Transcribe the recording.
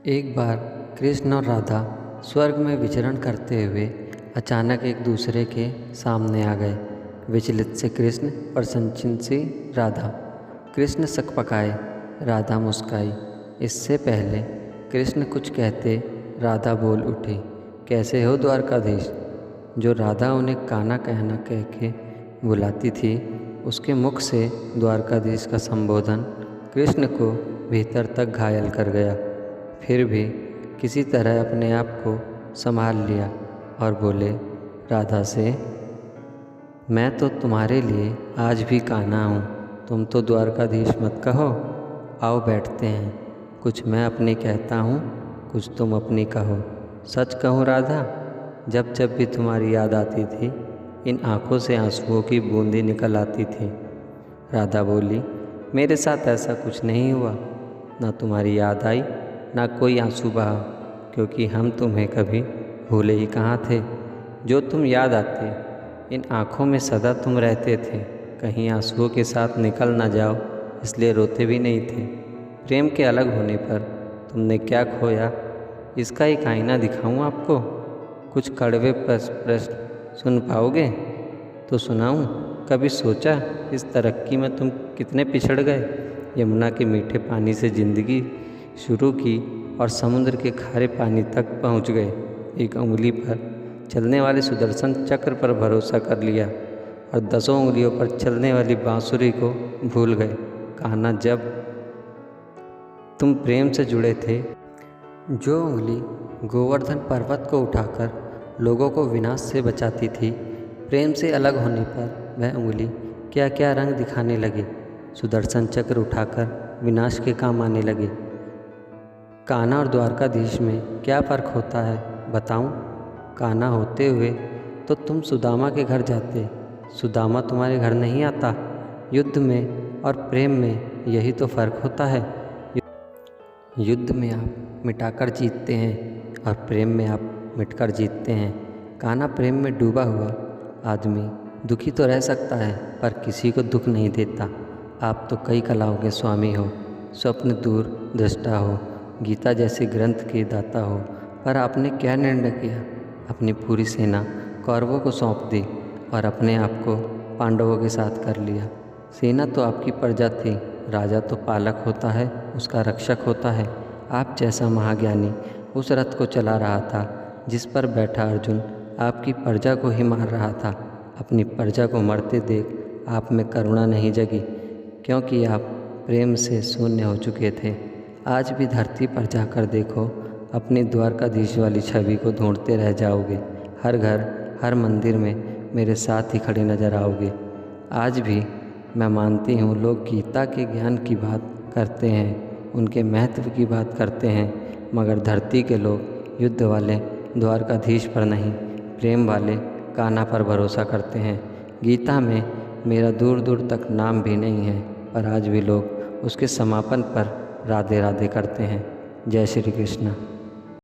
एक बार कृष्ण और राधा स्वर्ग में विचरण करते हुए अचानक एक दूसरे के सामने आ गए। विचलित से कृष्ण और संचित सी राधा। कृष्ण सकपकाए, राधा मुस्काई। इससे पहले कृष्ण कुछ कहते राधा बोल उठी, कैसे हो द्वारकाधीश। जो राधा उन्हें काना कहना कह के बुलाती थी, उसके मुख से द्वारकाधीश का संबोधन कृष्ण को भीतर तक घायल कर गया। फिर भी किसी तरह अपने आप को संभाल लिया और बोले राधा से, मैं तो तुम्हारे लिए आज भी कान्हा हूँ, तुम तो द्वारकाधीश मत कहो। आओ बैठते हैं, कुछ मैं अपनी कहता हूँ, कुछ तुम अपनी कहो। सच कहूँ राधा, जब जब भी तुम्हारी याद आती थी, इन आँखों से आंसुओं की बूंदें निकल आती थी। राधा बोली, मेरे साथ ऐसा कुछ नहीं हुआ, ना तुम्हारी याद आई ना कोई आंसू बहा, क्योंकि हम तुम्हें कभी भूले ही कहाँ थे। जो तुम याद आते, इन आँखों में सदा तुम रहते थे। कहीं आंसुओं के साथ निकल ना जाओ, इसलिए रोते भी नहीं थे। प्रेम के अलग होने पर तुमने क्या खोया, इसका एक आईना दिखाऊं आपको। कुछ कड़वे प्रश्न सुन पाओगे तो सुनाऊं। कभी सोचा इस तरक्की में तुम कितने पिछड़ गए। यमुना के मीठे पानी से ज़िंदगी शुरू की और समुद्र के खारे पानी तक पहुंच गए। एक उंगली पर चलने वाले सुदर्शन चक्र पर भरोसा कर लिया और 10 उंगलियों पर चलने वाली बांसुरी को भूल गए। कान्हा, जब तुम प्रेम से जुड़े थे, जो उंगली गोवर्धन पर्वत को उठाकर लोगों को विनाश से बचाती थी, प्रेम से अलग होने पर वह उंगली क्या क्या रंग दिखाने लगी। सुदर्शन चक्र उठाकर विनाश के काम आने लगी। कान्हा और द्वारकाधीश में क्या फ़र्क होता है बताऊं। कान्हा होते हुए तो तुम सुदामा के घर जाते, सुदामा तुम्हारे घर नहीं आता। युद्ध में और प्रेम में यही तो फ़र्क होता है। युद्ध में आप मिटाकर जीतते हैं और प्रेम में आप मिटकर जीतते हैं। कान्हा प्रेम में डूबा हुआ आदमी दुखी तो रह सकता है, पर किसी को दुख नहीं देता। आप तो कई कलाओं के स्वामी हो, स्वप्न दूर दृष्टा हो, गीता जैसे ग्रंथ के दाता हो, पर आपने क्या निर्णय किया। अपनी पूरी सेना कौरवों को सौंप दी और अपने आप को पांडवों के साथ कर लिया। सेना तो आपकी प्रजा थी, राजा तो पालक होता है, उसका रक्षक होता है। आप जैसा महाज्ञानी उस रथ को चला रहा था जिस पर बैठा अर्जुन आपकी प्रजा को ही मार रहा था। अपनी प्रजा को मरते देख आप में करुणा नहीं जगी, क्योंकि आप प्रेम से शून्य हो चुके थे। आज भी धरती पर जाकर देखो, अपनी द्वारकाधीश वाली छवि को ढूंढते रह जाओगे। हर घर हर मंदिर में मेरे साथ ही खड़े नजर आओगे। आज भी मैं मानती हूँ, लोग गीता के ज्ञान की बात करते हैं, उनके महत्व की बात करते हैं, मगर धरती के लोग युद्ध वाले द्वारकाधीश पर नहीं, प्रेम वाले कान्हा पर भरोसा करते हैं। गीता में मेरा दूर दूर तक नाम भी नहीं है, पर आज भी लोग उसके समापन पर राधे राधे करते हैं। जय श्री कृष्ण।